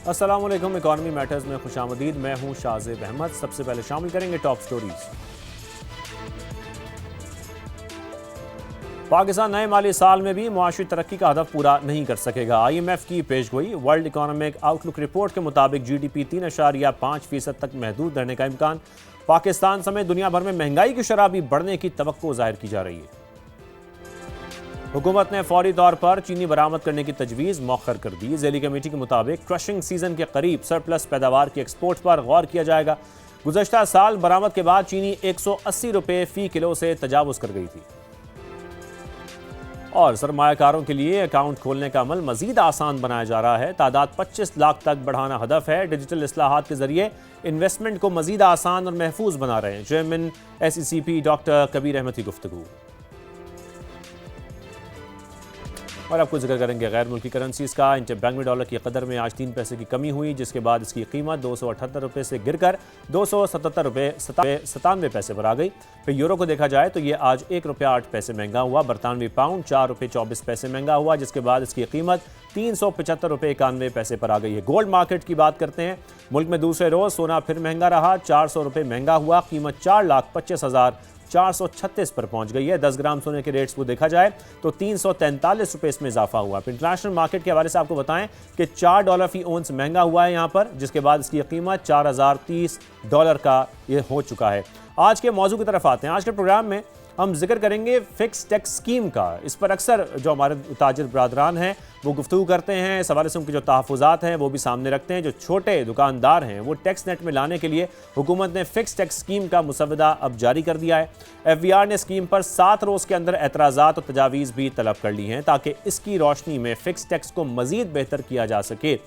अस्सलाम वालेकुम। Economy matters में खुशामदीद। मैं हूं शाहजेब अहमद। सबसे पहले शामिल करेंगे टॉप स्टोरीज। पाकिस्तान नए माली साल में भी मुआशी तरक्की का हदफ पूरा नहीं कर सकेगा। IMF की पेशगोई। वर्ल्ड इकोनॉमिक आउटलुक रिपोर्ट के मुताबिक GDP 3.5% तक महदूद रहने का इम्कान। पाकिस्तान समेत दुनिया भर में महंगाई की शरह भी बढ़ने की तवक्को जाहिर की जा रही है। हुकूमत ने फौरी तौर पर चीनी बरामद करने की तजवीज़ मौखर कर दी। ज़ैली कमेटी के मुताबिक क्रशिंग सीजन के करीब सरप्लस पैदावार की एक्सपोर्ट पर गौर किया जाएगा। गुज़श्ता साल बरामद के बाद चीनी 180 रुपये फ़ी किलो से तजावुज़ कर गई थी। और सरमायाकारों के लिए अकाउंट खोलने का अमल मजीद आसान बनाया जा रहा है। तादाद 25 लाख तक बढ़ाना हदफ है। डिजिटल इस्लाहात के जरिए इन्वेस्टमेंट को मजीद आसान और महफूज बना रहे हैं। Chairman SECP doctor Kabir Ahmed की गुफ्तगू। और आपको जिक्र करेंगे गैर मुल्की करेंसीज का। इंटरबैंक में डॉलर की कदर में आज 3 पैसे की कमी हुई, जिसके बाद इसकी कीमत 278 रुपये से गिरकर 277 रुपये 97 पैसे पर आ गई। फिर यूरो को देखा जाए तो ये आज 1 रुपया 8 पैसे महंगा हुआ। बरतानवी पाउंड 4 रुपये 24 पैसे महंगा हुआ, जिसके बाद इसकी कीमत 375 रुपये 91 पैसे पर आ गई है। गोल्ड मार्केट की बात करते हैं। मुल्क में दूसरे रोज सोना फिर महंगा रहा। 400 रुपये महंगा हुआ। कीमत 4,25,436 पर पहुंच गई है। 10 ग्राम सोने के रेट्स को देखा जाए तो 343 रुपये इसमें इजाफा हुआ। इंटरनेशनल मार्केट के हवाले से आपको बताएं कि $4 फी ओंस महंगा हुआ है यहाँ पर, जिसके बाद इसकी कीमत $4,030 का ये हो चुका है। आज के मौजू की तरफ आते हैं। आज के प्रोग्राम में हम जिक्र करेंगे फिक्स टैक्स स्कीम का। इस पर अक्सर जो हमारे ताजिर बरादरान हैं वो गुफ्तगू करते हैं। इस हवाले से उनके जो तहफ़्फ़ुज़ात हैं वो भी सामने रखते हैं। जो छोटे दुकानदार हैं वो टैक्स नेट में लाने के लिए हुकूमत ने फिक्स टैक्स स्कीम का मुसवदा अब जारी कर दिया है। FBR ने स्कीम पर 7 रोज़ के अंदर एतराज़ात और तजावीज़ भी तलब कर ली हैं, ताकि इसकी रोशनी में फिक्स टैक्स को मज़ीद बेहतर किया जा सके।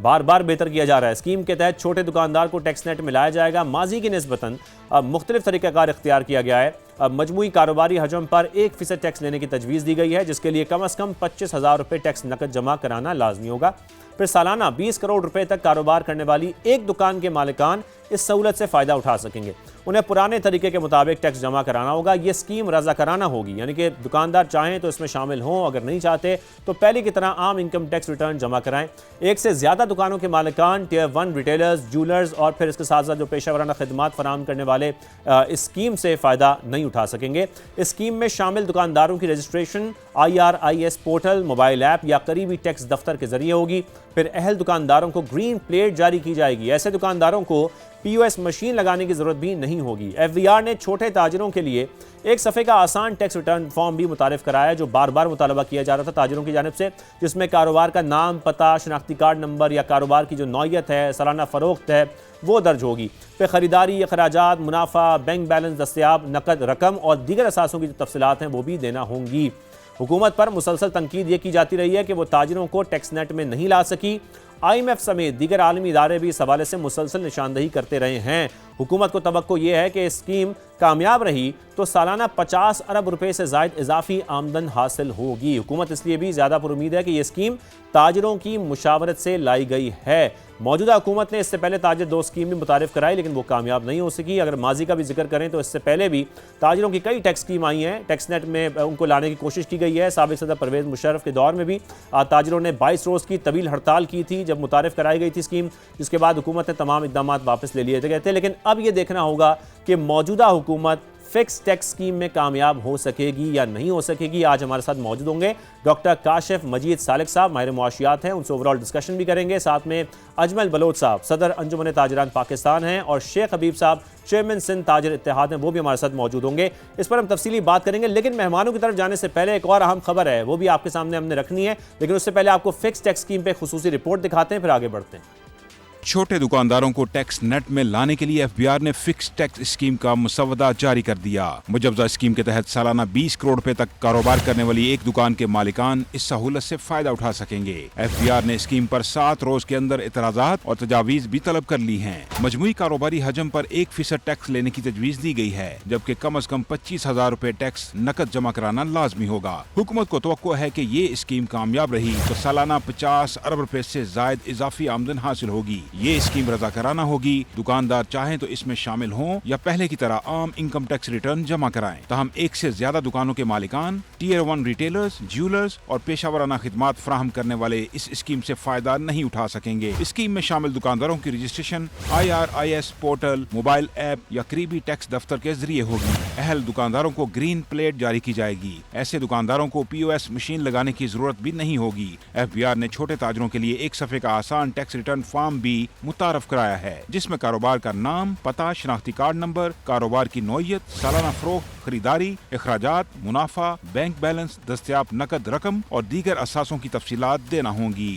बार बार बेहतर किया जा रहा है। स्कीम के तहत छोटे दुकानदार को टैक्स नेट में लाया जाएगा। माजी की निस्बतन अब मुख्तलिफ तरीक़ाकार इख्तियार किया गया है। अब मजमूई कारोबारी हजम पर 1% टैक्स लेने की तजवीज़ दी गई है, जिसके लिए कम अज़ कम 25,000 रुपये टैक्स नकद जमा कराना लाजमी होगा। फिर सालाना 20 करोड़ रुपए तक कारोबार करने वाली एक दुकान के मालिकान इस सहूलत से फ़ायदा उठा सकेंगे। उन्हें पुराने तरीके के मुताबिक टैक्स जमा कराना होगा। ये स्कीम रज़ाकाराना होगी, यानी कि दुकानदार चाहें तो इसमें शामिल हों, अगर नहीं चाहते तो पहले की तरह आम इनकम टैक्स रिटर्न जमा कराएं। एक से ज़्यादा दुकानों के मालिकान, Tier 1 रिटेलर्स, जूलर्स और फिर इसके साथ साथ जो पेशा वराना खदमात फराहम करने वाले इस स्कीम से फ़ायदा नहीं उठा सकेंगे। इस स्कीम में शामिल दुकानदारों की registration IRIS portal, mobile app या करीबी टैक्स दफ्तर के जरिए होगी। फिर अहल दुकानदारों को ग्रीन प्लेट जारी की जाएगी। ऐसे दुकानदारों को POS मशीन लगाने की जरूरत भी नहीं होगी। FBR ने छोटे ताजिरों के लिए एक सफ़े का आसान टैक्स रिटर्न फॉर्म भी मुतारिफ कराया है, जो बार बार मुतालबा किया जा रहा था ताजिरों की जानिब से, जिसमें कारोबार का नाम, पता, शनाख्ती कार्ड नंबर या कारोबार की जो नौयत है, सालाना फ़रोख्त है, वो दर्ज होगी। फिर ख़रीदारी, अखराजात, मुनाफा, बैंक बैलेंस दस्तयाब, नकद रकम और दीगर असासों की जो तफसीलात हैं वो भी देना होंगी। हुकूमत पर मुसलसल तनकीद ये की जाती रही है कि वो ताजिरों को टैक्स नेट में नहीं ला सकी। IMF समेत दीगर आलमी इदारे भी इस हवाले से मुसलसल निशानदही करते रहे हैं। हुकूमत को तवक्को ये है कि स्कीम कामयाब रही तो सालाना 50 अरब रुपए से ज़ायद इजाफी आमदन हासिल होगी। हुकूमत इसलिए भी ज़्यादा पुरुमीद है कि यह स्कीम ताजिरों की मुशावरत से लाई गई है। मौजूदा हुकूमत ने इससे पहले ताजिर 2 स्कीम भी मुतारिफ कराई, लेकिन वो कामयाब नहीं हो सकी। अगर माजी का भी जिक्र करें तो इससे पहले भी ताजिरों की कई टैक्स स्कीम आई हैं। टैक्स नेट में उनको लाने की कोशिश की गई है। साबिक सदर परवेज़ मुशर्रफ के दौर में भी ताजिरों ने 22 रोज़ की तवील हड़ताल की थी जब मुतारिफ कराई गई थी स्कीम, जिसके बाद हुकूमत ने तमाम इक़दाम वापस ले लिए गए थे। लेकिन अब ये देखना होगा कि मौजूदा हुकूमत फिक्स टैक्स स्कीम में कामयाब हो सकेगी या नहीं हो सकेगी। आज हमारे साथ मौजूद होंगे डॉक्टर काशिफ मजीद सालिक साहब, माहिर मुआशियात हैं, उनसे ओवरऑल डिस्कशन भी करेंगे। साथ में अजमल बलोच साहब सदर अंजुमन ताजिरान पाकिस्तान हैं और शेख हबीब साहब चेयरमैन सिंध ताजिर इत्तेहाद हैं, वो भी हमारे साथ मौजूद होंगे। इस पर हम तफसीली बात करेंगे, लेकिन मेहमानों की तरफ जाने से पहले एक और अहम खबर है, वो भी आपके सामने हमने रखनी है। लेकिन उससे पहले आपको फिक्स टैक्स स्कीम पर खुसूसी रिपोर्ट दिखाते हैं, फिर आगे बढ़ते हैं। छोटे दुकानदारों को टैक्स नेट में लाने के लिए FBR ने फिक्स टैक्स स्कीम का मुसवदा जारी कर दिया। मुजवजा स्कीम के तहत सालाना 20 करोड़ रुपए तक कारोबार करने वाली एक दुकान के मालिकान इस सहूलत से फायदा उठा सकेंगे। FBR ने स्कीम पर 7 रोज के अंदर एतराजात और तजावीज भी तलब कर ली हैं। मजमूई कारोबारी हजम पर 1% टैक्स लेने की तजवीज दी गई है, जबकि कम अज कम 25,000 रुपए टैक्स नकद जमा कराना लाजमी होगा। हुकूमत को तवक्को है कि ये स्कीम कामयाब रही तो सालाना 50 अरब रुपए से जायद इजाफी आमदन हासिल होगी। ये स्कीम रज़ाकाराना होगी। दुकानदार चाहें तो इसमें शामिल हों या पहले की तरह आम इनकम टैक्स रिटर्न जमा कराएं। तहम एक से ज्यादा दुकानों के मालिकान, टीयर 1 रिटेलर्स, ज्वेलर्स और पेशावराना खिदमात फराहम करने वाले इस स्कीम से फायदा नहीं उठा सकेंगे। स्कीम में शामिल दुकानदारों की registration IRIS portal, mobile app या करीबी टैक्स दफ्तर के जरिए होगी। अहल दुकानदारों को ग्रीन प्लेट जारी की जाएगी। ऐसे दुकानदारों को POS मशीन लगाने की जरूरत भी नहीं होगी। FBR ने छोटे ताजरों के लिए एक सफ़े का आसान टैक्स रिटर्न फॉर्म भी मुतारफ कराया है, जिसमें कारोबार का नाम, पता, शनाख्ती कार्ड नंबर, कारोबार की नौयत, सालाना फरोख्त, खरीदारी, अखराजात, मुनाफा, बैंक बैलेंस, दस्तयाब नकद रकम और दीगर असासों की तफसीलात देना होंगी।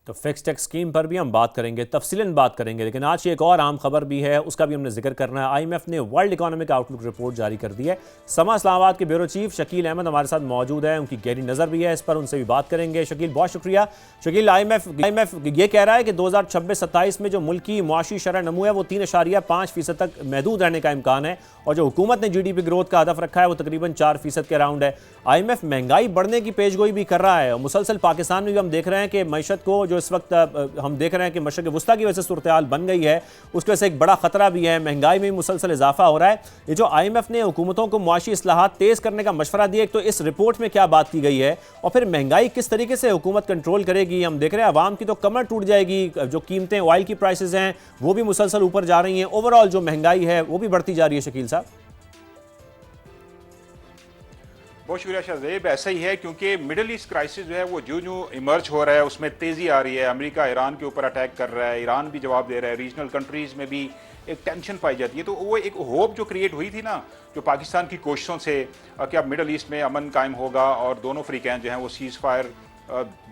तो फिक्स टैक्स स्कीम पर भी हम बात करेंगे, तफसीलन बात करेंगे, लेकिन आज की एक और आम खबर भी है, उसका भी हमने जिक्र करना है। IMF ने वर्ल्ड इकोनॉमिक आउटलुक रिपोर्ट जारी कर दी है। समा इस्लामाबाद के ब्यूरो चीफ शकील अहमद हमारे साथ मौजूद है, उनकी गहरी नज़र भी है इस पर, उनसे भी बात करेंगे। शकील, बहुत शुक्रिया। शकील, IMF ये कह रहा है कि 2026-27 में जो मुल्की मुआशी शरह नमू है वो 3.5% तक महदूद रहने का इम्कान है, और जो हुकूमत ने GDP ग्रोथ का हदफ रखा है वो तकरीबन 4% के अराउंड है। IMF महंगाई बढ़ने की पेशगोई भी कर रहा है, और मुसलसल पाकिस्तान में भी हम देख रहे हैं कि मईशत को, जो इस वक्त हम देख रहे हैं कि मशरक़ वस्ता की वजह से सूरत हाल बन गई है, उसकी वजह से एक बड़ा खतरा भी है, महंगाई में भी मुसलसल इजाफा हो रहा है। ये जो IMF ने हुकूमतों को मुआशी इस्लाहात तेज़ करने का मशवरा दिया, तो इस रिपोर्ट में क्या बात की गई है, और फिर महंगाई किस तरीके से हुकूमत कंट्रोल करेगी? हम देख रहे हैं आवाम की तो कमर टूट जाएगी, जो कीमतें, ऑयल की प्राइसेस हैं वो भी मुसलसल ऊपर जा रही हैं, ओवरऑल जो महंगाई है वो भी बढ़ती जा रही है। शकील साहब, बहुत शुक्रिया शाहजेब। ऐसा ही है, क्योंकि मिडल ईस्ट क्राइसिस जो है वो जो इमर्ज हो रहा है उसमें तेज़ी आ रही है। अमेरिका ईरान के ऊपर अटैक कर रहा है, ईरान भी जवाब दे रहा है, रीजनल कंट्रीज़ में भी एक टेंशन पाई जाती है। तो वो एक होप जो क्रिएट हुई थी ना, जो पाकिस्तान की कोशिशों से कि अब मिडल ईस्ट में अमन कायम होगा और दोनों फ्रीकैन जो हैं वो सीज़ फायर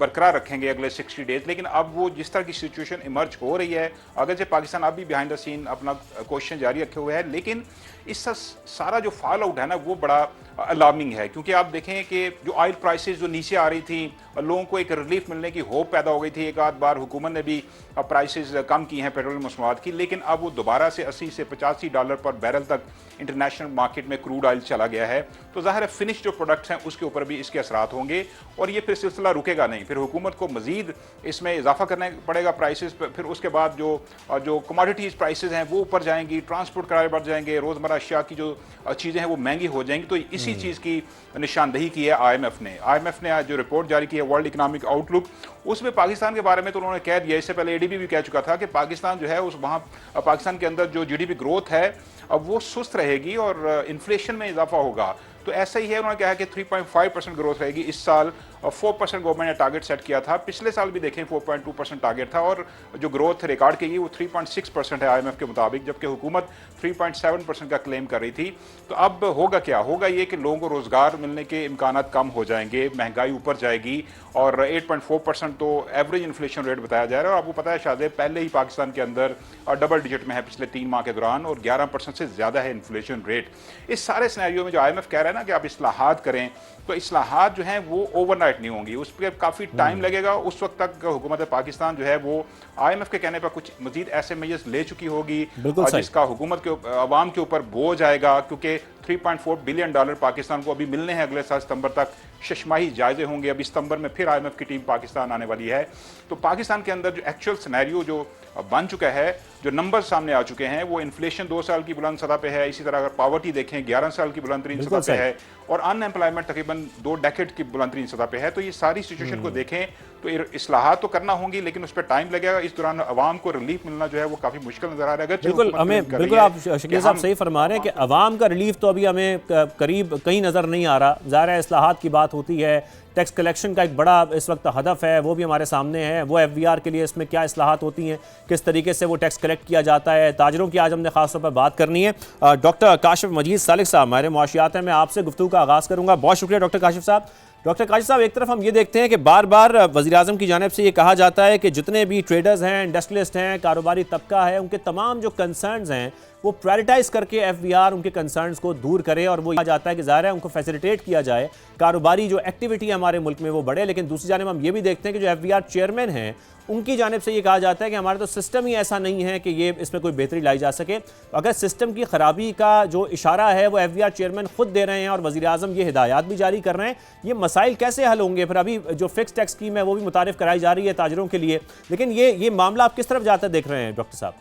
बरकरार रखेंगे अगले 60 डेज, लेकिन अब वो जिस तरह की सिचुएशन इमर्ज हो रही है, अगर से पाकिस्तान अब भी बिहाइंड द सीन अपना क्वेश्चन जारी रखे हुए है, लेकिन इसका सारा जो फॉल आउट है ना वो बड़ा अलार्मिंग है। क्योंकि आप देखें कि जो ऑयल प्राइसेस जो नीचे आ रही थी, लोगों को एक रिलीफ मिलने की होप पैदा हो गई थी। एक आध बार हुकूमत ने भी प्राइसेस कम की हैं पेट्रोल मसनूआत की, लेकिन अब वो दोबारा से 80 से 85 डॉलर पर बैरल तक इंटरनेशनल मार्केट में क्रूड ऑयल चला गया है। तो ज़ाहिर है फिनिश जो प्रोडक्ट्स हैं उसके ऊपर भी इसके असरात होंगे, और ये फिर सिलसिला रुकेगा नहीं। फिर हुकूमत को मजीद इसमें इजाफा करना पड़ेगा प्राइसेस पर। फिर उसके बाद जो कमोडिटीज़ प्राइसेस हैं वो ऊपर जाएंगी, ट्रांसपोर्ट किराए बढ़ जाएंगे, रोज़मर्रा अशिया की जो चीज़ें हैं वो महंगी हो जाएंगी। तो इसी चीज़ की निशानदही की है IMF ने आज जो रिपोर्ट जारी की है वर्ल्ड इकोनॉमिक आउटलुक, उसमें पाकिस्तान के बारे में तो उन्होंने कह दिया। इससे पहले ADB भी कह चुका था कि पाकिस्तान जो है वहाँ पाकिस्तान के अंदर जो GDP ग्रोथ है अब वो सुस्त रहेगी और इन्फ्लेशन में इजाफा होगा। तो ऐसा ही है, उन्होंने कहा कि 3.5% ग्रोथ रहेगी इस साल, और 4% गवर्नमेंट ने टारगेट सेट किया था। पिछले साल भी देखें 4.2% टारगेट था, और जो ग्रोथ रिकॉर्ड की गई वो 3.6% है IMF के मुताबिक, जबकि हुकूमत 3.7% का क्लेम कर रही थी। तो अब होगा क्या? होगा ये कि लोगों को रोज़गार मिलने के इम्कान कम हो जाएंगे, महंगाई ऊपर जाएगी, और 8.4% तो एवरेज इन्फ्लेशन रेट बताया जा रहा है। और आपको पता है शायद पहले ही पाकिस्तान के अंदर डबल डिजिट में है पिछले 3 माह के दौरान, और 11% से ज़्यादा है इन्फ्लेशन रेट। इस सारे सिनेरियो में जो IMF कह रहा है ना कि आप इस्लाहात करें, तो इस्लाहात जो हैं वो ओवरनाइट नहीं होंगी, उस पर काफ़ी टाइम लगेगा। उस वक्त तक हुकूमत पाकिस्तान जो है वो IMF के कहने पर कुछ मजीद ऐसे मेजर्स ले चुकी होगी जिसका हुकूमत के अवाम के ऊपर बोझ आएगा, क्योंकि $3.4 बिलियन पाकिस्तान को अभी मिलने हैं अगले साल सितंबर तक। शशमाही जायजे होंगे, अभी सितंबर में फिर IMF की टीम पाकिस्तान आने वाली है। तो पाकिस्तान के अंदर जो एक्चुअल सिनेरियो जो बन चुका है, जो नंबर सामने आ चुके हैं, वो इन्फ्लेशन 2 साल की बुलंद सतह पे है। इसी तरह अगर पावर्टी देखें 11 साल की बुलंद तरीन सतह पे है, और अनएम्प्लॉयमेंट तकरीबन 2 डेकेड की बुलंद तरीन सतह पे है। तो ये सारी सिचुएशन को देखें तो इस्लाहात तो करना होंगी, लेकिन उस पर टाइम लगेगा। इस दौरान अवाम को रिलीफ मिलना जो है वो काफी मुश्किल नजर आ रहा है। बिल्कुल आप शकील साहब सही फरमा रहे हैं कि अवाम का रिलीफ तो अभी हमें करीब कहीं नजर नहीं आ रहा। ज़ाहिर है इस्लाहात की बात होती है, टैक्स कलेक्शन का एक बड़ा इस वक्त हदफ है, वो भी हमारे सामने है। वो FBR के लिए इसमें क्या इस्लाहात होती हैं, किस तरीके से वो टैक्स कलेक्ट किया जाता है, ताजरों की आज हमने खासतौर पर बात करनी है। डॉक्टर काशिफ मजीद सालिक साहब हमारे मुआशियात हैं, मैं आपसे गुफ्तगू का आगाज़ करूँगा। बहुत शुक्रिया डॉक्टर काशिफ साहब। डॉक्टर काशिफ साहब, एक तरफ हम ये देखते हैं कि बार बार वज़ीर-ए-आज़म की जानिब से ये कहा जाता है कि जितने भी ट्रेडर्स हैं, इंडस्ट्रियलिस्ट हैं, कारोबारी तबका है, उनके तमाम जो कंसर्न्स हैं वो प्रायोरिटाइज करके एफबीआर उनके कंसर्न्स को दूर करे और वो कहा जाता है कि ज़ाहिर है उनको फैसिलिटेट किया जाए, कारोबारी जो एक्टिविटी है हमारे मुल्क में वो बढ़े। लेकिन दूसरी जानिब हम ये भी देखते हैं कि जो एफबीआर चेयरमैन हैं उनकी जानिब से ये कहा जाता है कि हमारा तो सिस्टम ही ऐसा नहीं है कि ये इसमें कोई बेहतरी लाई जा सके। अगर सिस्टम की खराबी का जो इशारा है वो एफबीआर चेयरमैन खुद दे रहे हैं और वज़ीर आज़म ये हिदायत भी जारी कर रहे हैं, ये मसाइल कैसे हल होंगे? फिर अभी जो फिक्स टैक्स स्कीम है वो भी मुतारिफ कराई जा रही है ताजरों के लिए, लेकिन ये मामला आप किस तरफ जाता देख रहे हैं डॉक्टर साहब?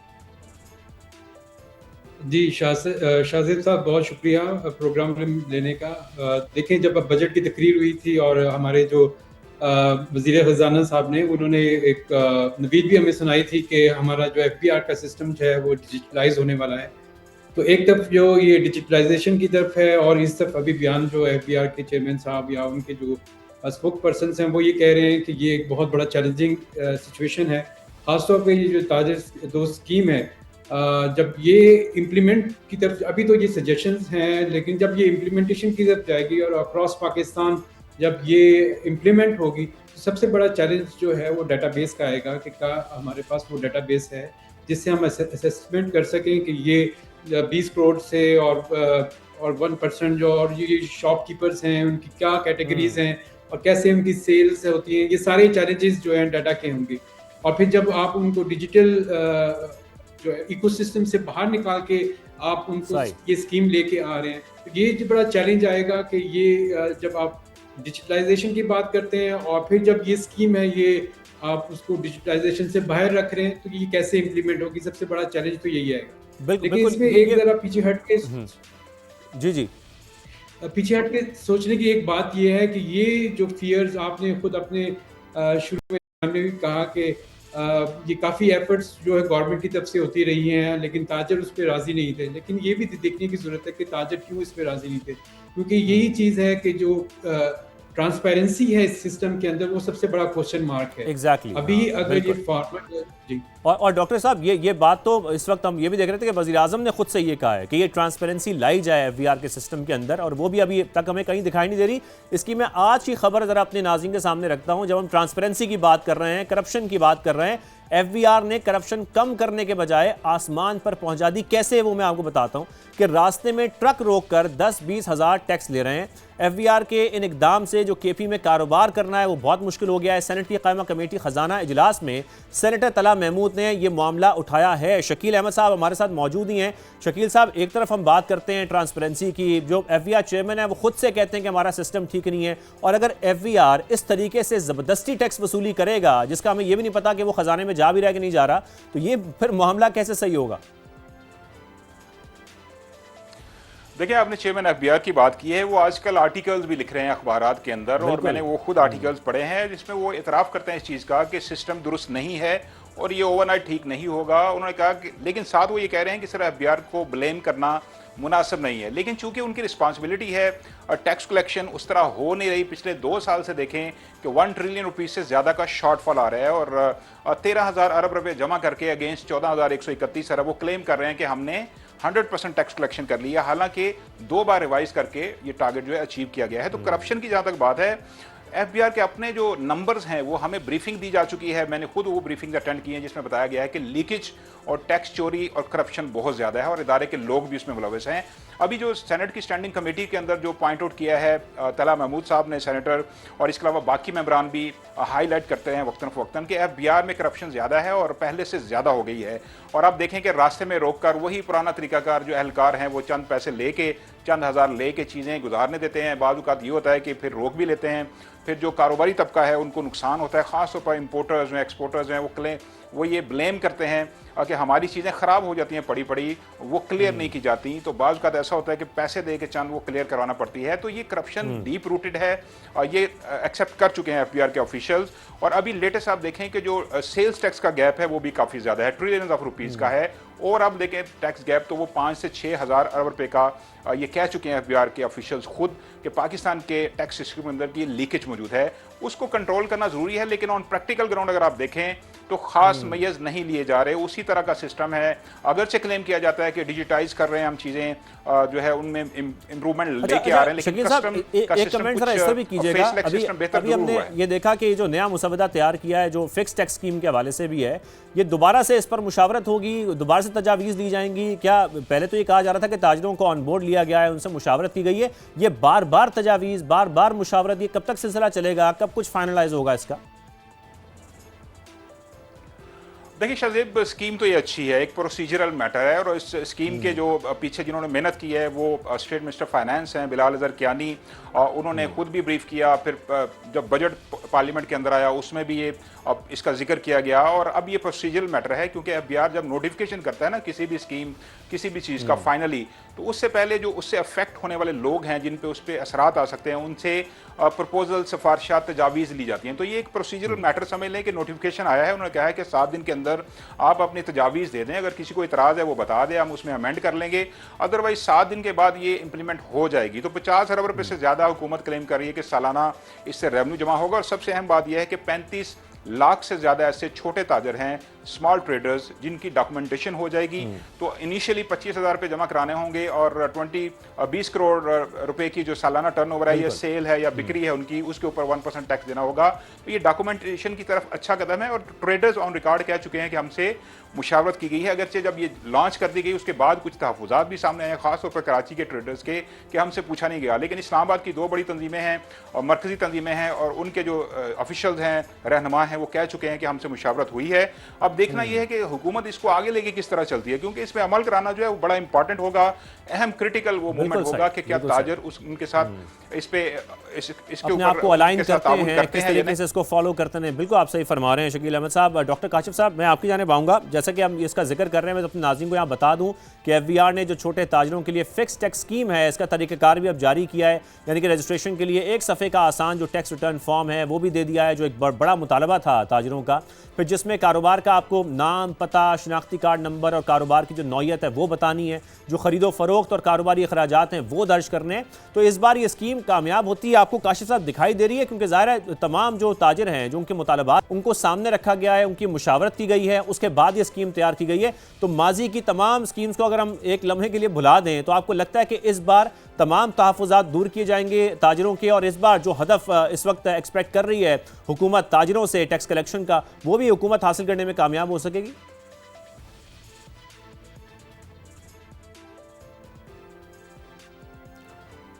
जी शाहजेब साहब, बहुत शुक्रिया प्रोग्राम में लेने का। देखें, जब बजट की तकरीर हुई थी और हमारे जो वज़ीर ख़ज़ाना साहब ने उन्होंने एक नवीद भी हमें सुनाई थी कि हमारा जो एफबीआर का सिस्टम जो है वो डिजिटलाइज होने वाला है। तो एक तरफ जो ये डिजिटलाइजेशन की तरफ है और इस तरफ अभी बयान जो एफबीआर के चेयरमैन साहब या उनके जो स्पोक पर्सन हैं वो ये कह रहे हैं कि ये एक बहुत बड़ा चैलेंजिंग सिचुएशन है। ख़ासतौर पर ये जो ताजर दो स्कीम है, जब ये इम्प्लीमेंट की तरफ, अभी तो ये सजेशंस हैं, लेकिन जब ये इम्प्लीमेंटेशन की तरफ जाएगी और अक्रॉस पाकिस्तान जब ये इम्प्लीमेंट होगी तो सबसे बड़ा चैलेंज जो है वो डेटाबेस का आएगा कि क्या हमारे पास वो डेटाबेस है जिससे हम असेसमेंट कर सकें कि ये 20 करोड़ से और 1% जो और ये शॉपकीपर्स हैं उनकी क्या कैटेगरीज हैं और कैसे उनकी सेल्स होती हैं, ये सारे चैलेंजेस जो हैं डाटा के होंगे। और फिर जब आप उनको डिजिटल जो इकोसिस्टम से बाहर निकाल के आप उनको ये स्कीम लेके आ रहे हैं, तो ये जो बड़ा चैलेंज आएगा कि ये जब आप डिजिटलाइजेशन की बात करते हैं और फिर जब ये स्कीम है ये आप उसको डिजिटलाइजेशन से बाहर रख रहे हैं तो ये कैसे इम्प्लीमेंट होगी, सबसे बड़ा चैलेंज तो यही आएगा। लेकिन इसमें एक जरा पीछे हट के जी पीछे हट के सोचने की एक बात ये है कि ये जो फियर्स आपने खुद अपने शुरू में भी कहा कि ये काफ़ी एफर्ट्स जो है गवर्नमेंट की तरफ से होती रही हैं, लेकिन ताजर उस पर राज़ी नहीं थे। लेकिन ये भी देखने की ज़रूरत है कि ताजर क्यों इस पर राज़ी नहीं थे, क्योंकि यही चीज़ है कि जो ट्रांसपेरेंसी है इस सिस्टम के अंदर वो सबसे बड़ा क्वेश्चन मार्क है। एग्जैक्टली अभी अगर ये फॉर्मेट जी और डॉक्टर साहब ये बात तो इस वक्त हम ये भी देख रहे थे कि वज़ीर आज़म ने खुद से ये कहा है कि ये ट्रांसपेरेंसी लाई जाए एफबीआर के सिस्टम के अंदर, और वो भी अभी तक हमें कहीं दिखाई नहीं दे रही। इसकी मैं आज की खबर ज़रा अपने नाज़रीन के सामने रखता हूँ। जब हम ट्रांसपेरेंसी की बात कर रहे हैं, करप्शन की बात कर रहे हैं, एफबीआर ने करप्शन कम करने के बजाय आसमान पर पहुंचा दी। कैसे, वो मैं आपको बताता हूं कि रास्ते में ट्रक रोककर 10-20 हज़ार टैक्स ले रहे हैं। एफबीआर के इन इकदाम से जो केपी में कारोबार करना है वो बहुत मुश्किल हो गया है। सेनेट की कायमा कमेटी खजाना इजलास में सेनेटर तला महमूद ने यह मामला उठाया है। शकील अहमद साहब हमारे साथ मौजूद ही हैं। शकील साहब, एक तरफ हम बात करते हैं ट्रांसपेरेंसी की, जो एफबीआर चेयरमैन है वो खुद से कहते हैं कि हमारा सिस्टम ठीक नहीं है, और अगर एफबीआर इस तरीके से ज़बरदस्ती टैक्स वसूली करेगा जिसका हमें यह भी नहीं पता कि वो खजाने में जा भी रहा है कि नहीं जा रहा, तो ये फिर मामला कैसे सही होगा? देखिए, आपने चेयरमैन एफबीआर की बात की है, वो आजकल आर्टिकल्स भी लिख रहे हैं अखबारात के अंदर, और मैंने वो खुद आर्टिकल्स पढ़े हैं जिसमें वो इतराफ़ करते हैं इस चीज़ का कि सिस्टम दुरुस्त नहीं है और ये ओवरनाइट ठीक नहीं होगा। उन्होंने कहा कि, लेकिन साथ वो ये कह रहे हैं कि सिर्फ एफबीआर को ब्लेम करना मुनासिब नहीं है, लेकिन चूंकि उनकी रिस्पॉन्सिबिलिटी है और टैक्स कलेक्शन उस तरह हो नहीं रही। पिछले 2 साल से देखें कि 1 ट्रिलियन रुपीज़ से ज़्यादा का शॉर्टफॉल आ रहा है और 13,000 अरब रुपये जमा करके अगेंस्ट 14,131 अरब वो क्लेम कर रहे हैं कि हमने 100% टैक्स कलेक्शन कर लिया, हालांकि 2 बार रिवाइज करके ये टारगेट जो है अचीव किया गया है। तो करप्शन की जहाँ तक बात है, एफबीआर के अपने जो नंबर्स हैं वो हमें ब्रीफिंग दी जा चुकी है। मैंने खुद वो ब्रीफिंग अटेंड की है जिसमें बताया गया है कि लीकेज और टैक्स चोरी और करप्शन बहुत ज़्यादा है और इदारे के लोग भी उसमें मुलविस हैं। अभी जो सेनेट की स्टैंडिंग कमेटी के अंदर जो पॉइंट आउट किया है तला महमूद साहब ने, सेनेटर, और इसके अलावा बाकी मेंबरान भी हाईलाइट करते हैं वक्तन फ़वक्तन कि एफबीआर में करप्शन ज़्यादा है और पहले से ज़्यादा हो गई है। और आप देखें कि रास्ते में रोककर वही पुराना तरीकाकार जो एहलकार हैं वो चंद पैसे लेके, चंद हज़ार लेके चीज़ें गुजारने देते हैं। बाद औक़ात ये होता है कि फिर रोक भी लेते हैं, फिर जो कारोबारी तबका है उनको नुकसान होता है। ख़ास तौर पर इम्पोर्टर्स हैं, एक्सपोर्टर्स हैं, वो ये ब्लेम करते हैं कि हमारी चीज़ें ख़राब हो जाती हैं पड़ी पड़ी, वो क्लियर नहीं की जाती। तो बाज़ का ऐसा होता है कि पैसे दे के चंद वो क्लियर करवाना पड़ती है। तो ये करप्शन डीप रूटेड है और ये एक्सेप्ट कर चुके हैं एफबीआर के ऑफिशियल्स। और अभी लेटेस्ट आप देखें कि जो सेल्स टैक्स का गैप है वो भी काफ़ी ज़्यादा है, ट्रिलियंस ऑफ रुपीज़ का है। और अब देखें टैक्स गैप तो वो 5 से 6 हज़ार अरब रुपये का ये कह चुके हैं एफबीआर के ऑफिशियल्स खुद कि पाकिस्तान के टैक्स सिस्टम के अंदर की लीकेज मौजूद है। उसको कंट्रोल करना जरूरी है, लेकिन ऑन प्रैक्टिकल ग्राउंड अगर आप देखें तो खास मैयज नहीं लिए जा रहे। उसी तरह का सिस्टम है, अगरचे क्लेम किया जाता है कि डिजिटाइज कर रहे हैं हम चीजें, जो है उनमें इंप्रूवमेंट लेके आ रहे हैं, लेकिन कस्टम का एक कमेंट जरा इस पर भी कीजिएगा। अभी हमने ये देखा कि जो नया मुसवदा तैयार किया है, जो फिक्स टैक्स स्कीम के हवाले से भी है, ये दोबारा से इस पर मुशावरत होगी, दोबारा से तजावीज़ दी जाएंगी क्या? पहले तो ये कहा जा रहा था कि ताजरों को ऑन बोर्ड लिया गया है, उनसे मुशावरत की गई है, ये बार बार तजावीज़, बार बार मुशावरत, ये कब तक सिलसिला चलेगा, कब कुछ फाइनलाइज होगा इसका? देखिए शाहजेब, स्कीम तो ये अच्छी है, एक प्रोसीजरल मैटर है, और इस स्कीम के जो पीछे जिन्होंने मेहनत की है वो स्टेट मिनिस्टर फाइनेंस हैं बिलाल अजहर कियानी, उन्होंने खुद भी ब्रीफ किया, फिर जब बजट पार्लियामेंट के अंदर आया उसमें भी ये अब इसका जिक्र किया गया, और अब ये प्रोसीजरल मैटर है क्योंकि एफबीआर जब नोटिफिकेशन करता है ना किसी भी स्कीम, किसी भी चीज़ का फाइनली, तो उससे पहले जो उससे अफेक्ट होने वाले लोग हैं जिन पे उस पर असरात आ सकते हैं, उनसे प्रपोजल, सिफारिशात, तजावीज़ ली जाती हैं। तो ये एक प्रोसीजरल मैटर समझ लें कि नोटिफिकेशन आया है, उन्होंने कहा है कि 7 दिन के अंदर आप अपनी तजावीज़ दे दें, अगर किसी को इतराज़ है वो बता दें, हम उसमें अमेंड कर लेंगे, अदरवाइज 7 दिन के बाद ये इंप्लीमेंट हो जाएगी। तो 50 अरब रुपये से ज़्यादा हुकूमत क्लेम कर रही है कि सालाना इससे रेवेन्यू जमा होगा, और सबसे अहम बात यह है कि 35 लाख से ज़्यादा ऐसे छोटे ताजर हैं, स्मॉल ट्रेडर्स, जिनकी डॉक्यूमेंटेशन हो जाएगी। तो इनिशियली 25,000 रुपये जमा कराने होंगे, और 20 करोड़ रुपए की जो सालाना टर्नओवर है या सेल है या बिक्री है उनकी, उसके ऊपर 1% टैक्स देना होगा। तो ये डॉक्यूमेंटेशन की तरफ अच्छा कदम है, और ट्रेडर्स ऑन रिकॉर्ड कह चुके हैं कि हमसे मुशावरत की गई है। अगरचे जब ये लॉन्च कर दी गई उसके बाद कुछ तहफ़्फ़ुज़ात भी सामने आए, खासतौर पर कराची के ट्रेडर्स के, कि हमसे पूछा नहीं गया, लेकिन इस्लामाबाद की 2 बड़ी तंजीमें हैं और मरकज़ी तंजीमें हैं, और उनके जो ऑफिशियल्स हैं, रहनुमा हैं, वो कह चुके हैं कि हमसे मुशावरत हुई है। अब देखना यह है कि हुकूमत इसको आगे लेके किस तरह चलती है, क्योंकि इस पर अमल कराना जो है वो बड़ा इंपॉर्टेंट होगा, अहम क्रिटिकल वो मोमेंट होगा कि क्या ताजर उनके साथ इस पे इसके ऊपर आपको अलाइन करते हैं, किस तरीके से इसको फॉलो करते हैं। बिल्कुल आप सही फरमा रहे हैं शकील अहमद साहब। डॉक्टर काशिफ साहब, मैं आपकी जानिब आऊँगा। जैसा कि हम इसका जिक्र कर रहे हैं, मैं अपने नाज़रीन को यहाँ बता दूँ कि एफबीआर ने जो छोटे ताजरों के लिए फिक्स टैक्स स्कीम है, इसका तरीक़ाकार भी अब जारी किया है, यानी कि रजिस्ट्रेशन के लिए एक सफ़े का आसान जो टैक्स रिटर्न फॉर्म है वो भी दे दिया है, जो एक बड़ा मुतालबा था ताजरों का। फिर जिसमें कारोबार का आपको नाम, पता, शनाख्ती कार्ड नंबर और कारोबार की जो नौयत है वो बतानी है, जो ख़रीदो फरोख्त और कारोबारी अखराजात हैं वो दर्ज करने। तो इस बार ये स्कीम कामयाब होती है आपको काशिफ साहब दिखाई दे रही है, क्योंकि ज़ाहिर है तमाम जो ताजिर हैं, जो उनके मुतालबात उनको सामने रखा गया है, उनकी मुशावरत की गई है, उसके बाद ये स्कीम तैयार की गई है। तो माजी की तमाम स्कीम्स को अगर हम एक लम्हे के लिए भुला दें तो आपको लगता है कि इस बार तमाम तहफ़्फ़ुज़ात दूर किए जाएंगे ताजिरों के, और इस बार जो हदफ इस वक्त एक्सपेक्ट कर रही है हुकूमत ताजिरों से टैक्स कलेक्शन का, वो भी हुकूमत हासिल करने में कामयाब हो सकेगी?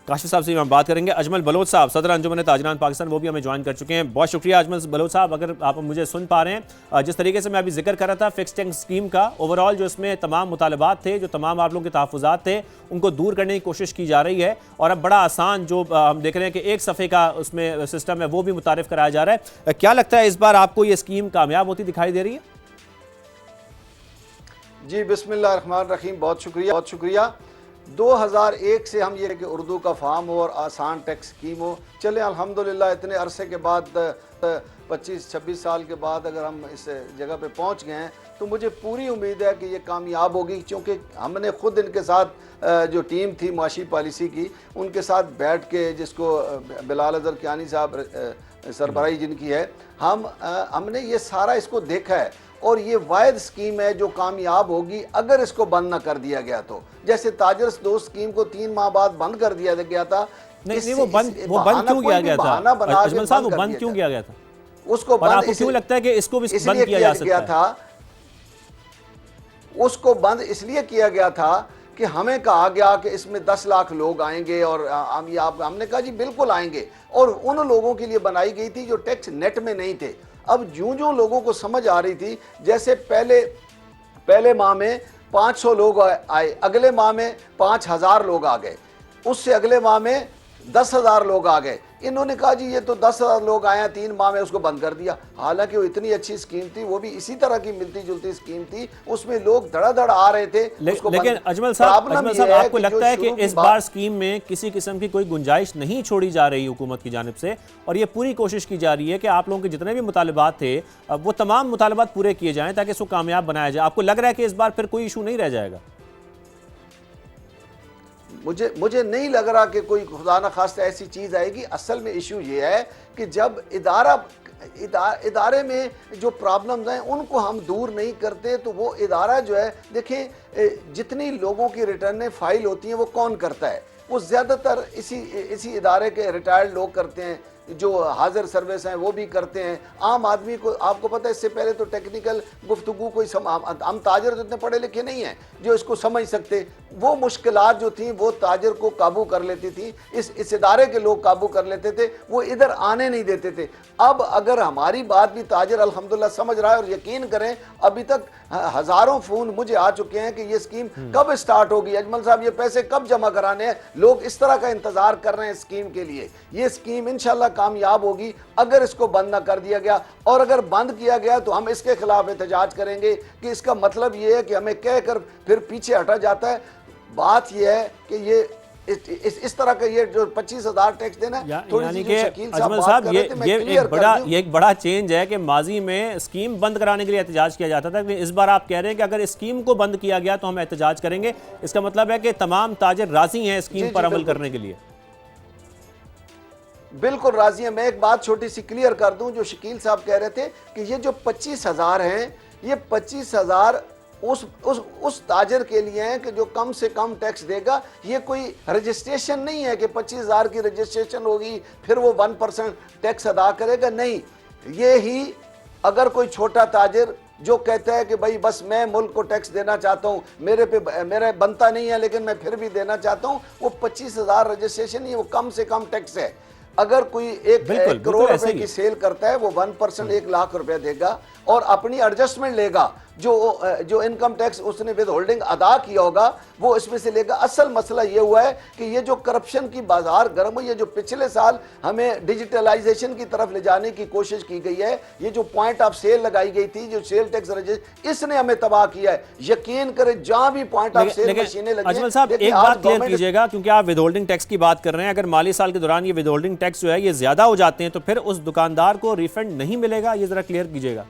काशिफ साहब से हम बात करेंगे। अजमल बलोच साहब, सदर अंजुमन ताजरान पाकिस्तान, वो भी हमें ज्वाइन कर चुके हैं। बहुत शुक्रिया अजमल बलोच साहब, अगर आप मुझे सुन पा रहे हैं। जिस तरीके से मैं अभी जिक्र कर रहा था फिक्स टैक्स स्कीम का, ओवरऑल जो इसमें तमाम मुतालबात थे, जो तमाम आप लोगों के तहफ़्फ़ुज़ात थे, उनको दूर करने की कोशिश की जा रही है, और अब बड़ा आसान जो हम देख रहे हैं कि एक सफ़े का उसमें सिस्टम है वो भी मुतारिफ कराया जा रहा है। क्या लगता है इस बार आपको ये स्कीम कामयाब होती दिखाई दे रही है? जी बिस्मिल्लाहिर्रहमानिर्रहीम, बहुत शुक्रिया, बहुत शुक्रिया। 2001 से हम ये कि उर्दू का फार्म हो और आसान टैक्स स्कीम हो, चले अल्हम्दुलिल्लाह इतने अरसे के बाद 25-26 साल के बाद अगर हम इस जगह पे पहुंच गए हैं, तो मुझे पूरी उम्मीद है कि ये कामयाब होगी, क्योंकि हमने खुद इनके साथ जो टीम थी माशी पॉलिसी की, उनके साथ बैठ के, जिसको बिलाल अजहर कियानी साहब सरबराही जिनकी है, हमने ये सारा इसको देखा है, और ये वायद स्कीम है जो कामयाब होगी अगर इसको बंद ना कर दिया गया तो। जैसे ताजर्स दो स्कीम को 3 माह बाद बंद कर दिया गया था। नहीं, वो बंद क्यों किया गया था अजमल साहब? वो बंद क्यों किया गया था? उसको बंद, आपको क्यों लगता है कि इसको भी बंद किया जा सकता है? उसको बंद इसलिए किया गया था कि हमें कहा गया कि इसमें 10 लाख लोग आएंगे, और हमने कहा जी बिल्कुल आएंगे, और उन लोगों के लिए बनाई गई थी जो टैक्स नेट में नहीं थे। अब जो लोगों को समझ आ रही थी, जैसे पहले माह में 500 लोग आए, अगले माह में 5000 लोग आ गए, उससे अगले माह में 10,000 लोग आ गए। इन्होंने कहा जी ये तो 10,000 लोग आए हैं, 3 माह में उसको बंद कर दिया। हालांकि वो इतनी अच्छी स्कीम थी, वो भी इसी तरह की मिलती जुलती स्कीम थी, उसमें लोग धड़ाधड़ आ रहे थे। लेकिन अजमल साहब आपको लगता है कि इस बार स्कीम में किसी किस्म की कोई गुंजाइश नहीं छोड़ी जा रही हुकूमत की जानिब से, और ये पूरी कोशिश की जा रही है कि आप लोगों के जितने भी मुतालबात थे वो तमाम मुतालबात पूरे किए जाएं ताकि इसको कामयाब बनाया जाए? आपको लग रहा है कि इस बार फिर कोई इशू नहीं रह जाएगा? मुझे नहीं लग रहा कि कोई खुदा न खास्ता ऐसी चीज़ आएगी। असल में इशू ये है कि जब इदारे में जो प्रॉब्लम्स हैं उनको हम दूर नहीं करते तो वो इदारा जो है, देखें जितनी लोगों की रिटर्नें फाइल होती हैं वो कौन करता है, वो ज़्यादातर इसी इदारे के रिटायर्ड लोग करते हैं, जो हाजिर सर्विस हैं वो भी करते हैं। आम आदमी को, आपको पता है इससे पहले तो टेक्निकल गुफ्तगू कोई हम ताजर तो इतने पढ़े लिखे नहीं हैं जो इसको समझ सकते। वो मुश्किलात जो थी वो ताजर को काबू कर लेती थी, इस इदारे के लोग काबू कर लेते थे, वो इधर आने नहीं देते थे। अब अगर हमारी बात भी ताजर अल्हम्दुलिल्लाह समझ रहा है, और यकीन करें अभी तक हज़ारों फ़ोन मुझे आ चुके हैं कि ये स्कीम कब स्टार्ट होगी, अजमल साहब ये पैसे कब जमा कराने हैं। लोग इस तरह का इंतज़ार कर रहे हैं स्कीम के लिए। ये स्कीम इंशाल्लाह कामयाब होगी अगर इसको बंद ना कर दिया गया, और अगर बंद किया गया तो हम इसके खिलाफ एहतजाज करेंगे कि इसका मतलब ये है कि हमें कहकर फिर पीछे हटा जाता है। बात यह है कि ये इस तरह का ये जो 25,000 टैक्स देना है, यानी कि अजमल साहब ये एक बड़ा चेंज है कि माजी में स्कीम बंद कराने के लिए एहतजाज किया जाता था, लेकिन इस बार आप कह रहे हैं कि अगर स्कीम को बंद किया गया तो हम एहतजाज करेंगे। इसका मतलब है कि तमाम ताजिर राजी हैं स्कीम पर अमल करने के लिए। बिल्कुल राजी है। मैं एक बात छोटी सी क्लियर कर दूं, जो शकील साहब कह रहे थे कि ये जो 25,000 हैं, ये 25,000 उस ताजर के लिए हैं कि जो कम से कम टैक्स देगा। ये कोई रजिस्ट्रेशन नहीं है कि 25,000 की रजिस्ट्रेशन होगी फिर वो 1% टैक्स अदा करेगा, नहीं। ये ही अगर कोई छोटा ताजर जो कहता है कि भाई बस मैं मुल्क को टैक्स देना चाहता हूँ, मेरा बनता नहीं है लेकिन मैं फिर भी देना चाहता हूँ, वो 25,000 रजिस्ट्रेशन नहीं है, वो कम से कम टैक्स है। अगर कोई एक करोड़ रुपए की सेल करता है वो 1% 1 लाख रुपया देगा और अपनी एडजस्टमेंट लेगा। जो इनकम टैक्स उसने विद होल्डिंग अदा किया होगा वो इसमें से लेगा। असल मसला ये हुआ है कि ये जो करप्शन की बाजार गर्म हुई है, जो पिछले साल हमें डिजिटलाइजेशन की तरफ ले जाने की कोशिश की गई है, ये जो पॉइंट ऑफ सेल लगाई गई थी, जो सेल टैक्स रजिस्टर, इसने हमें तबाह किया है। यकीन करें जहां भी पॉइंट ऑफ सेल मशीनें लगी। अजमल साहब एक बात क्लियर कीजिएगा, क्योंकि आप विद होल्डिंग टैक्स की बात कर रहे हैं, अगर माली साल के दौरान ये विद होल्डिंग टैक्स जो है ये ज्यादा हो जाते हैं तो फिर उस दुकानदार को रिफंड नहीं मिलेगा, ये जरा क्लियर कीजिएगा।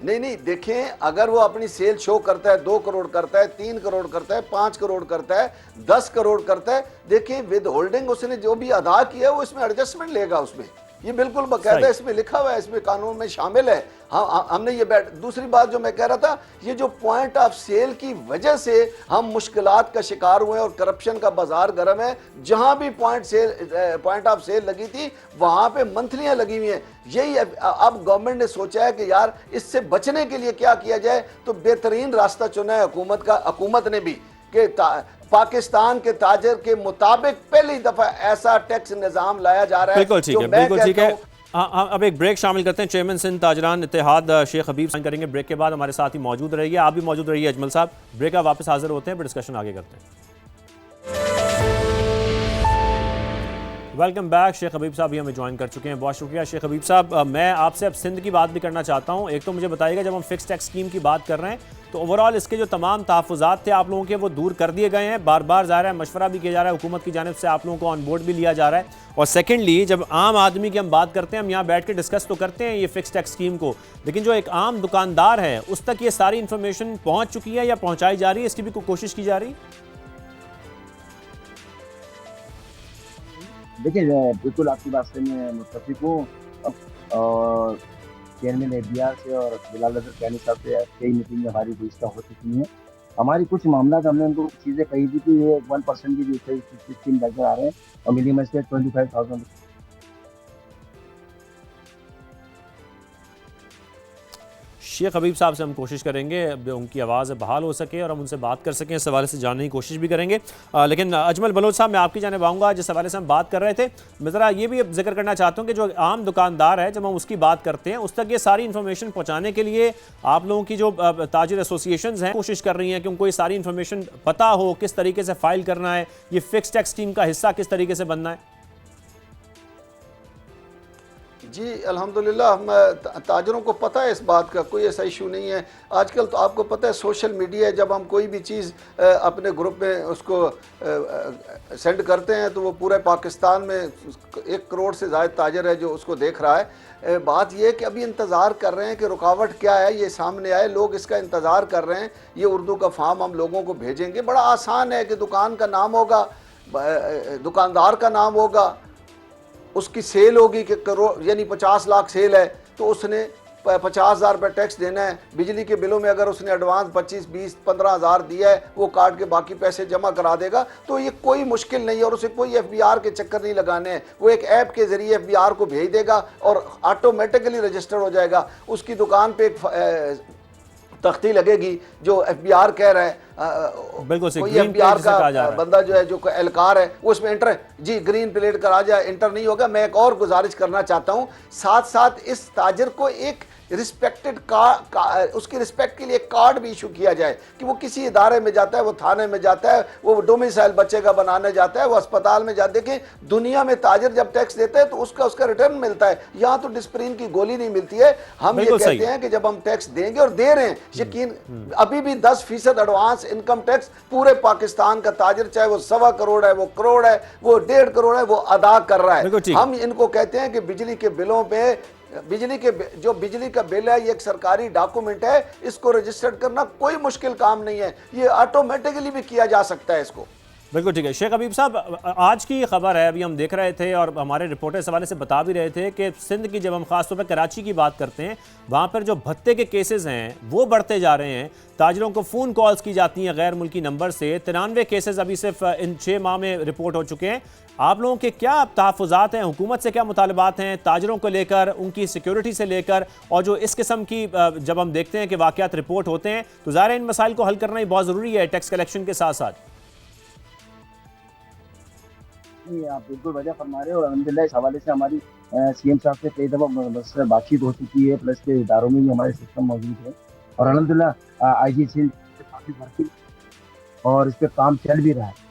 नहीं, देखें अगर वो अपनी सेल शो करता है 2 करोड़ करता है, 3 करोड़ करता है, 5 करोड़ करता है, 10 करोड़ करता है, देखें विद होल्डिंग उसने जो भी अदा किया है वो इसमें एडजस्टमेंट लेगा। उसमें ये बिल्कुल बाकायदा इसमें लिखा हुआ है, इसमें कानून में शामिल है। हमने ये दूसरी बात जो मैं कह रहा था, ये जो पॉइंट ऑफ सेल की वजह से हम मुश्किलात का शिकार हुए और करप्शन का बाजार गर्म है। जहां भी पॉइंट ऑफ सेल लगी थी वहां पे मंथलियां लगी हुई हैं। यही अब गवर्नमेंट ने सोचा है कि यार इससे बचने के लिए क्या किया जाए, तो बेहतरीन रास्ता चुना है हुकूमत ने भी कि पाकिस्तान के ताजर के मुताबिक पहली दफा ऐसा टैक्स निजाम लाया जा रहा है। बिल्कुल ठीक है। अब एक ब्रेक शामिल करते हैं। चेयरमैन सिंध ताजरान इत्तेहाद शेख हबीब साइन करेंगे। ब्रेक के बाद हमारे साथ ही मौजूद रहिए, आप भी मौजूद रहिए अजमल साहब। ब्रेक का वापस हाजिर होते हैं, फिर डिस्कशन आगे करते हैं। Welcome back. शेख हबीब साहब भी हमें ज्वाइन कर चुके हैं, बहुत शुक्रिया शेख हबीब साहब। मैं आपसे अब सिंध की बात भी करना चाहता हूँ। एक तो मुझे बताइएगा, जब हम फिक्स टैक्स स्कीम की बात कर रहे हैं तो ओवरऑल इसके जो तमाम तहफ़्फ़ुज़ात थे आप लोगों के वो दूर कर दिए गए हैं, बार बार ज़ाहिर है मशवरा भी किया जा रहा है, हुकूमत की जानिब से आप लोगों को ऑन बोर्ड भी लिया जा रहा है। और सेकेंडली जब आम आदमी की हम बात करते हैं, हम यहाँ बैठ के डिस्कस तो करते हैं ये फिक्स टैक्स स्कीम को, लेकिन जो एक आम दुकानदार है उस तक ये सारी इन्फॉर्मेशन पहुँच चुकी है या पहुँचाई जा रही है, इसकी भी कोई कोशिश की जा रही है? देखिए बिल्कुल आपकी बात से मैं मुत्तफिक हूँ। और चेयरमैन एफबीआर से और बिलाल अजहर कैनी साहब से कई मीटिंग हमारी गुज़िश्ता हो चुकी हैं। हमारी कुछ मामला हमने उनको चीज़ें कही थी कि ये 1% की जो स्कीम लेकर आ रहे हैं और मिनिमम से 25,000। शेख हबीब साहब से हम कोशिश करेंगे उनकी आवाज़ बहाल हो सके और हम उनसे बात कर सकें, इस हवाले से जानने की कोशिश भी करेंगे। लेकिन अजमल बलोच साहब, मैं आपकी जानिब आऊँगा। जिस हवाले से हम बात कर रहे थे, मैं ज़रा ये भी जिक्र करना चाहता हूँ कि जो आम दुकानदार है, जब हम उसकी बात करते हैं उस तक ये सारी इन्फॉर्मेशन पहुँचाने के लिए आप लोगों की जो ताजिर एसोसिएशंस हैं कोशिश कर रही हैं कि उनको ये सारी इन्फॉर्मेशन पता हो, किस तरीके से फ़ाइल करना है, ये फिक्स टैक्स स्कीम का हिस्सा किस तरीके से बनना है। जी अल्हम्दुलिल्लाह, हम ताजरों को पता है इस बात का, कोई ऐसा इशू नहीं है। आजकल तो आपको पता है सोशल मीडिया है, जब हम कोई भी चीज़ अपने ग्रुप में उसको सेंड करते हैं तो वो पूरे पाकिस्तान में 1 करोड़ से ज़्यादा ताजर है जो उसको देख रहा है। बात यह है कि अभी इंतज़ार कर रहे हैं कि रुकावट क्या है, ये सामने आए, लोग इसका इंतज़ार कर रहे हैं। ये उर्दू का फार्म हम लोगों को भेजेंगे, बड़ा आसान है कि दुकान का नाम होगा, दुकानदार का नाम होगा, उसकी सेल होगी कि करोड़ यानी 50 लाख सेल है तो उसने 50,000 रुपये टैक्स देना है। बिजली के बिलों में अगर उसने एडवांस 25, 20, 15,000 दिया है, वो काट के बाकी पैसे जमा करा देगा। तो ये कोई मुश्किल नहीं है और उसे कोई FBR के चक्कर नहीं लगाने हैं। वो एक ऐप के ज़रिए FBR को भेज देगा और ऑटोमेटिकली रजिस्टर हो जाएगा। उसकी दुकान पे एक तख्ती लगेगी जो FBR कह रहा है, बिल्कुल कोई FBR का बंदा जो है, जो एहलकार है, वो उसमें इंटर जी ग्रीन प्लेट करा जाए, इंटर नहीं होगा। मैं एक और गुजारिश करना चाहता हूँ, साथ साथ इस ताजिर को एक रिस्पेक्टेड उसकी रिस्पेक्ट के लिए कार्ड भी इशू किया जाए कि वो किसी इदारे में जाता है, वो थाने में जाता है, वो डोमिसाइल बच्चे का बनाने जाता है, वो अस्पताल में जाते। देखें दुनिया में ताजिर जब टैक्स देते हैं तो उसका रिटर्न मिलता है, यहाँ तो डिस्प्रिन की गोली नहीं मिलती है। हम ये कहते हैं कि जब हम टैक्स देंगे और दे रहे हैं, यकीन अभी भी 10% एडवांस इनकम टैक्स पूरे पाकिस्तान का ताजिर, चाहे वो 1.25 करोड़ है, वो करोड़ है, वो 1.5 करोड़ है, वो अदा कर रहा है। हम इनको कहते हैं कि बिजली के बिलों पे बिजली का बिल है, ये एक सरकारी डॉक्यूमेंट है, इसको रजिस्टर्ड करना कोई मुश्किल काम नहीं है, ये ऑटोमेटिकली भी किया जा सकता है इसको। बिल्कुल ठीक है। शेख हबीब साहब, आज की खबर है, अभी हम देख रहे थे और हमारे रिपोर्टर इस हवाले से बता भी रहे थे कि सिंध की, जब हम खासतौर पर कराची की बात करते हैं, वहाँ पर जो भत्ते के केसेस हैं वो बढ़ते जा रहे हैं। ताजरों को फ़ोन कॉल्स की जाती हैं गैर मुल्की नंबर से। 93 केसेस अभी सिर्फ इन 6 माह में रिपोर्ट हो चुके हैं। आप लोगों के क्या तहफ़्फ़ुज़ात हैं, हुकूमत से क्या मुतालबात हैं ताजरों को लेकर, उनकी सिक्योरिटी से लेकर, और जो इस किस्म की जब हम देखते हैं कि वाक़यात रिपोर्ट होते हैं तो ज़ाहिर इन मसाइल को हल करना ही बहुत ज़रूरी है टैक्स कलेक्शन के साथ साथ। नहीं, आप बिल्कुल वजह फरमा रहे हो और अल्हम्दुलिल्लाह इस हवाले से हमारी CM साहब से कई दफ़ा बातचीत हो चुकी है, प्लस के इदारों में भी हमारे सिस्टम मौजूद है और अल्हम्दुलिल्लाह IG सिंध काफ़ी भर्ती और इस पर काम चल भी रहा है।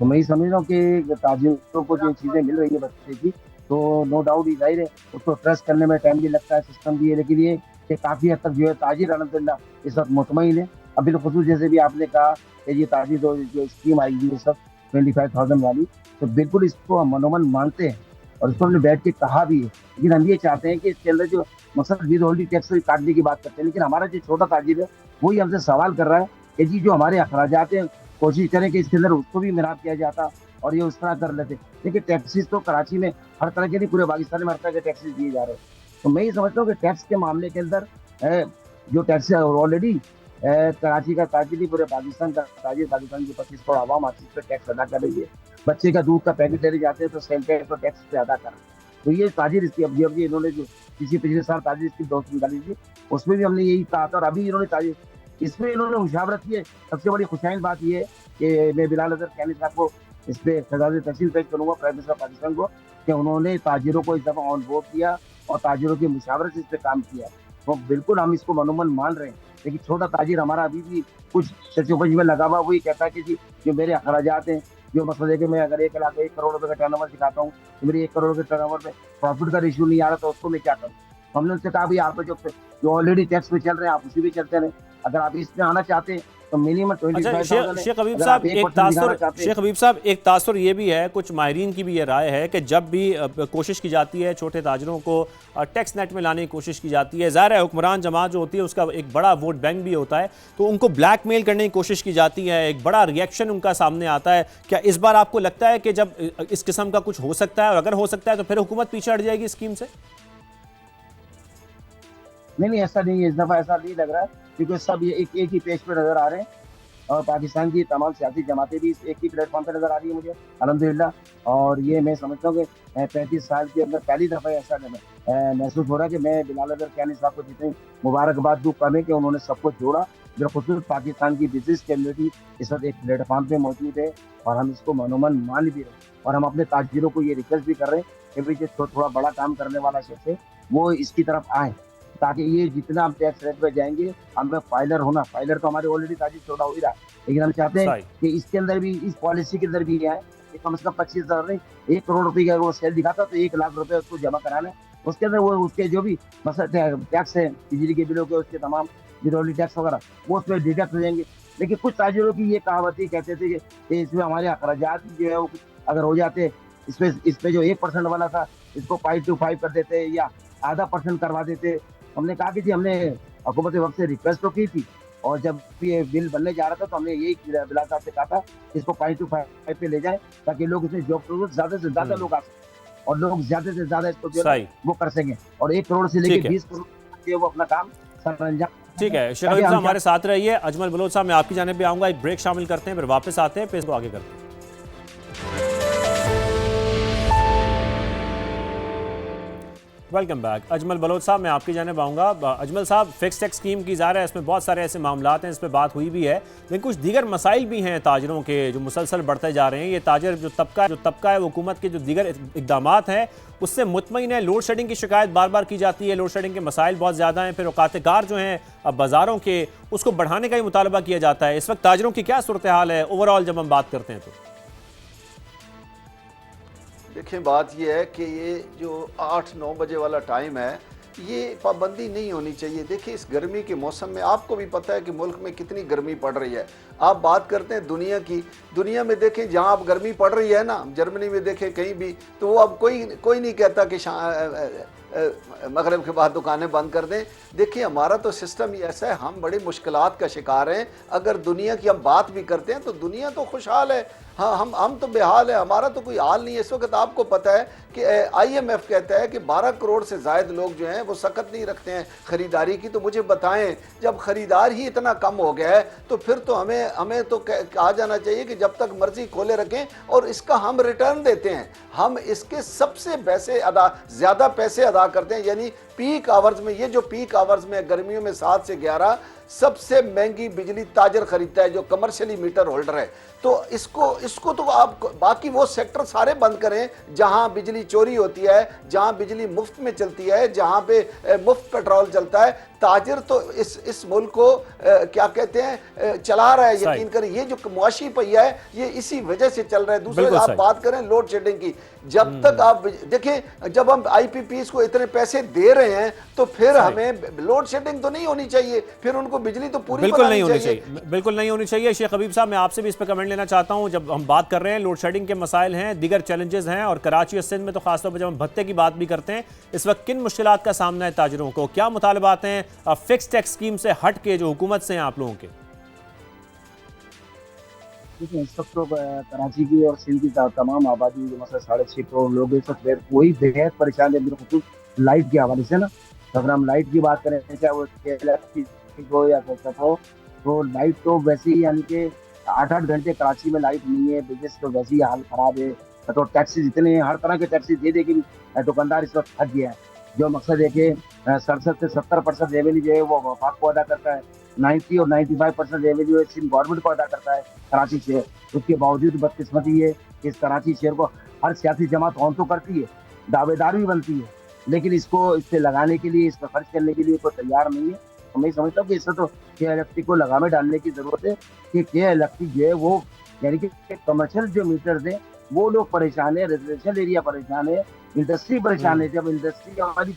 तो मैं ये समझ रहा हूँ कि ताजिरों को जो चीज़ें मिल रही है बच्चे की, तो नो डाउट ही जाहिर है उसको ट्रस्ट करने में टाइम भी लगता है, सिस्टम भी है, लेकिन ये कि काफ़ी हद तक जो है ताजिर अल्हम्दुलिल्लाह इस वक्त मुतमईन है। अब बिलखुसूस जैसे भी आपने कहा कि ये ताजिर जो स्कीम आई है सब 25,000 वाली, तो बिल्कुल इसको हम मनोमन मानते हैं और इसको हमने बैठ के कहा भी है। लेकिन हम ये चाहते हैं कि इसके अंदर जो मकसद विद होल्डिंग टैक्स काटने की बात करते हैं, लेकिन हमारा जो छोटा ताजिर है वही हमसे सवाल कर रहा है कि जी जो हमारे अखराजात हैं कोशिश करें कि इसके अंदर उसको भी मिलाप किया जाता और ये उस तरह कर लेते। देखिए टैक्सेस तो कराची में हर तरह के नहीं, पूरे पाकिस्तान में हर तरह के टैक्सेस दिए जा रहे हैं। तो मैं ये समझता हूँ कि टैक्स के मामले के अंदर जो टैक्स ऑलरेडी कराची का ताजिर नहीं, पूरे पाकिस्तान का ताजिर, पाकिस्तान की 25 करोड़ आवाम आती पे टैक्स अदा कर रही है। बच्चे का दूध का पैकेट लेने जाते हैं तो सेल टैक्स तो टैक्स पे अदा कर रहे हैं। तो ये ताजिर इसकी अब इन्होंने जो पिछले साल ताजिर इसकी दोस्त निकाली थी उसमें भी हमने यही कहा था और अभी इन्होंने ताजिर इसमें इन्होंने मुशावरत की है। सबसे बड़ी खुशाइन बात यह है कि मैं बिलाल अजहर कैनी साहब को इस पर खजाने तहसील पेश करूँगा, प्राइम मिनिस्टर पाकिस्तान को, कि उन्होंने ताजिरों को इस दफ़ा ऑन बोर्ड किया और ताजिरों की मुशावरत इस पर काम किया। तो बिल्कुल हम इसको मनोमन मान रहे हैं, लेकिन छोटा ताजिर हमारा अभी भी कुछ सचोपज में लगा हुआ, वही कहता है कि जी जो मेरे अखराजात हैं, जो मसला है कि मैं अगर 1 करोड़ रुपए का टर्नओवर दिखाता हूँ तो मेरी 1 करोड़ के टर्नओवर में प्रॉफिट का रेशियो नहीं आ रहा, तो उसको मैं क्या करूँ। हमने उनसे कहा भाई आप जो ऑलरेडी टैक्स में चल रहे हैं आप उसी भी चलते रहे, अगर आप इसमें आना चाहते हैं तो मिनिमम 25,000। शेख हबीब साहब एक तासुर ये भी है, कुछ माहिरीन की भी ये राय है कि जब भी कोशिश की जाती है छोटे ताजरों को टैक्स नेट में लाने की कोशिश की जाती है, ज़ाहिर है हुक्मरान जमात जो होती है उसका एक बड़ा वोट बैंक भी होता है, तो उनको ब्लैकमेल करने की कोशिश की जाती है, एक बड़ा रिएक्शन उनका सामने आता है। क्या इस बार आपको लगता है कि जब इस किस्म का कुछ हो सकता है और अगर हो सकता है तो फिर हुकूमत पीछे हट जाएगी स्कीम से? नहीं, ऐसा नहीं है, इस दफ़ा ऐसा नहीं लग रहा है, क्योंकि सब ये एक ही पेज पे नजर आ रहे हैं और पाकिस्तान की तमाम सियासी जमातें भी एक ही प्लेटफॉर्म पे नजर आ रही है मुझे अल्हम्दुलिल्लाह। और ये मैं समझता हूँ कि 35 साल के अंदर पहली दफ़ा ऐसा महसूस हो रहा है कि मैं बिलाल अजहर कैनी साहब को जितनी मुबारकबाद दूँ कम है कि उन्होंने सबको जोड़ा। बिलखुसूस पाकिस्तान की बिजनेस कम्युनिटी इस वक्त एक प्लेटफॉर्म पे मौजूद है और हम इसको मनोमन मान भी रहे हैं और हम अपने ताजिरों को ये रिक्वेस्ट भी कर रहे हैं कि भाई जो थोड़ा बड़ा काम करने वाला शख्स है वो इसकी तरफ आए, ताकि ये जितना हम टैक्स रेट पे जाएंगे हमें फाइलर होना, फाइलर तो हमारे ऑलरेडी ताजिर छोड़ा हो ही रहा है, लेकिन हम चाहते हैं कि इसके अंदर भी, इस पॉलिसी के अंदर भी आए। कम से कम 25,000 नहीं 1 करोड़ रुपए का वो सेल दिखाता तो 1 लाख रुपए उसको जमा कराना है, उसके अंदर वो उसके जो भी टैक्स है, बिजली के बिलों के, उसके तमाम बिजली टैक्स वगैरह वो उसमें डिडक्ट हो जाएंगे। लेकिन कुछ ताजिरों की ये कहावत ही कहते थे कि इसमें हमारे अखराजात जो है वो अगर हो जाते, इसमें जो 1% वाला था इसको 0.25 कर देते या ½ % करवा देते। हमने कहा कि जी हमने हुकूमत वक्त से रिक्वेस्ट तो की थी, और जब ये बिल बनने जा रहा था तो हमने यही बिलाल साहब से कहा था इसको 0.25 पे ले जाए, ताकि लोग इसमें जॉब ज्यादा से ज्यादा लोग आ सकें और लोग ज्यादा से ज्यादा इसको जो है वो कर सकें, और 1 करोड़ से लेकर 20 करोड़ वो अपना काम सरअंजाम। ठीक है, शेख हबीब साहब हमारे साथ रहिए। अजमल बलोच साहब, मैं आपकी जानिब पे आऊंगा, एक ब्रेक शामिल करते हैं, फिर वापस आते हैं, फिर इसको आगे करते हैं। Welcome back. अजमल बलोच साहब, मैं आपकी जानिब आऊँगा। अजमल साहब, फिक्स टैक्स स्कीम की ज़ाहिर है इसमें बहुत सारे ऐसे मामलात हैं, इस पर बात हुई भी है, लेकिन कुछ दीगर मसाइल भी हैं ताजरों के जो मुसलसल बढ़ते जा रहे हैं। ये ताजर जो तबका है वो हुकूमत के जो दीगर इकदामात हैं उससे मुतमईन है। लोड शेडिंग की शिकायत बार बार की जाती है, लोड शेडिंग के मसाइल बहुत ज़्यादा हैं, फिर औकातकार जो हैं अब बाज़ारों के उसको बढ़ाने का ही मुतालबा किया जाता है। इस वक्त ताजरों की क्या सूरत हाल है ओवरऑल जब हम बात करते हैं? तो देखिए, बात यह है कि ये जो 8-9 बजे वाला टाइम है, ये पाबंदी नहीं होनी चाहिए। देखिए, इस गर्मी के मौसम में आपको भी पता है कि मुल्क में कितनी गर्मी पड़ रही है। आप बात करते हैं दुनिया की, दुनिया में देखें जहां अब गर्मी पड़ रही है ना, जर्मनी में देखें कहीं भी, तो वो अब कोई नहीं कहता कि मगरिब के बाद दुकानें बंद कर दें। देखिए, हमारा तो सिस्टम ही ऐसा है, हम बड़ी मुश्किलात का शिकार हैं। अगर दुनिया की हम बात भी करते हैं तो दुनिया तो खुशहाल है, हाँ हम तो बेहाल है, हमारा तो कोई हाल नहीं है। इस वक्त आपको पता है कि IMF कहता है कि 12 करोड़ से ज़ायद लोग जो हैं वो सकत नहीं रखते हैं ख़रीदारी की। तो मुझे बताएं, जब ख़रीदार ही इतना कम हो गया है तो फिर तो हमें तो कहा जाना चाहिए कि जब तक मर्जी खोले रखें, और इसका हम रिटर्न देते हैं, हम इसके सबसे ज़्यादा पैसे अदा करते हैं। यानी पीक आवर्स में, ये जो पीक आवर्स में गर्मियों में 7 से 11 सबसे महंगी बिजली ताजर खरीदता है जो कमर्शियली मीटर होल्डर है। तो इसको तो आप बाकी वो सेक्टर सारे बंद करें जहां बिजली चोरी होती है, जहां बिजली मुफ्त में चलती है, जहां पे मुफ्त पेट्रोल चलता है। ताजिर तो इस मुल्क को क्या कहते हैं चला रहा है। यकीन करें, ये जो मुआशी पहिया है ये इसी वजह से चल रहा है। दूसरे आप बात करें लोड शेडिंग की, जब तक आप देखें, जब हम IPPs को इतने पैसे दे रहे हैं तो फिर हमें लोड शेडिंग तो नहीं होनी चाहिए, फिर उनको बिजली तो पूरी बिल्कुल नहीं होनी चाहिए, बिल्कुल नहीं होनी चाहिए। शेख हबीब साहब, मैं आपसे भी इस पर कमेंट लेना चाहता हूं। जब हम बात कर रहे हैं लोड शेडिंग के मसाइल हैं, दीगर चैलेंजेस हैं, और कराची और सिंध में तो खासतौर पर जब हम भत्ते की बात भी करते हैं, इस वक्त किन मुश्किलात का सामना है ताजरों को, क्या मुतालबात हैं फिक्स टैक्स स्कीम से हट के जो हुकूमत से हैं आप लोगों के? देखिए, इस वक्त तो कराची की और सिंध की तमाम आबादी जो मतलब 6.5 करोड़ लोग इस वक्त वही बेहद परेशान है बिल्कुल लाइट के हवाले से ना। अगर हम लाइट की बात करें, चाहे वो हो या कैसा हो, तो लाइट तो वैसे ही यानी कि 8-8 घंटे कराची में लाइट नहीं है। बिजनेस तो वैसे ही हाल खराब है। तो टैक्सीज इतने हैं, हर तरह के टैक्सीज दे के भी दुकानदार इस वक्त थक गया है। जो मकसद है कि 67 से 70% रेवेन्यू जो है वो वफाक को अदा करता है, 90 और 95% रेवेन्यू है सिंध गवर्नमेंट को अदा करता है कराची शहर। उसके बावजूद बदकिस्मती है कि इस कराची शहर को हर सियासी जमात ऑन तो करती है, दावेदार भी बनती है, लेकिन इस पे लगाने के लिए, इस पर खर्च करने के लिए कोई तैयार नहीं है। तो मैं समझता हूँ कि इससे तो के को लगामे डालने की जरूरत है कि के जो है वो यानी कि कमर्शियल जो मीटर्स हैं वो लोग परेशान है, रेजिडेंशियल एरिया परेशान है, इंडस्ट्री परेशान है। जब इंडस्ट्री हमारी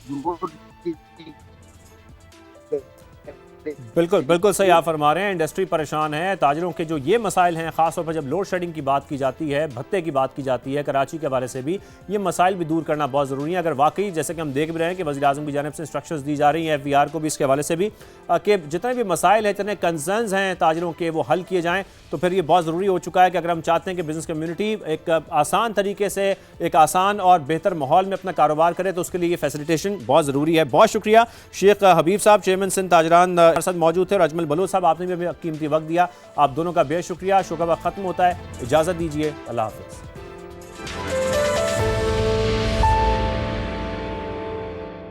बिल्कुल सही आप फरमा रहे हैं, इंडस्ट्री परेशान है। ताजरों के जो ये मसाइल हैं, खासतौर पर जब लोड शेडिंग की बात की जाती है, भत्ते की बात की जाती है, कराची के हवाले से भी ये मसाइल भी दूर करना बहुत ज़रूरी है। अगर वाकई जैसे कि हम देख भी रहे हैं कि वज़ीर आज़म की जानिब से इंस्ट्रक्शंस दी जा रही हैं FBR को भी इसके हवाले से भी कि जितने भी मसाइल हैं, जितने कंसर्न्स हैं ताजरों के, वो हल किए जाएँ, तो फिर ये बहुत ज़रूरी हो चुका है कि अगर हम चाहते हैं कि बिज़नेस कम्यूनिटी एक आसान तरीके से, एक आसान और बेहतर माहौल में अपना कारोबार करे, तो उसके लिए ये फैसिलिटेशन बहुत ज़रूरी है। बहुत शुक्रिया शेख हबीब साहब, चेयरमैन सिंध ताजरान साथ मौजूद थे, और अजमल बलोच साहब, आपने भी हमें कीमती वक्त दिया। आप दोनों का बेहद शुक्रिया। शो का वक्त खत्म होता है, इजाज़त दीजिए, अल्लाह हाफ़िज़।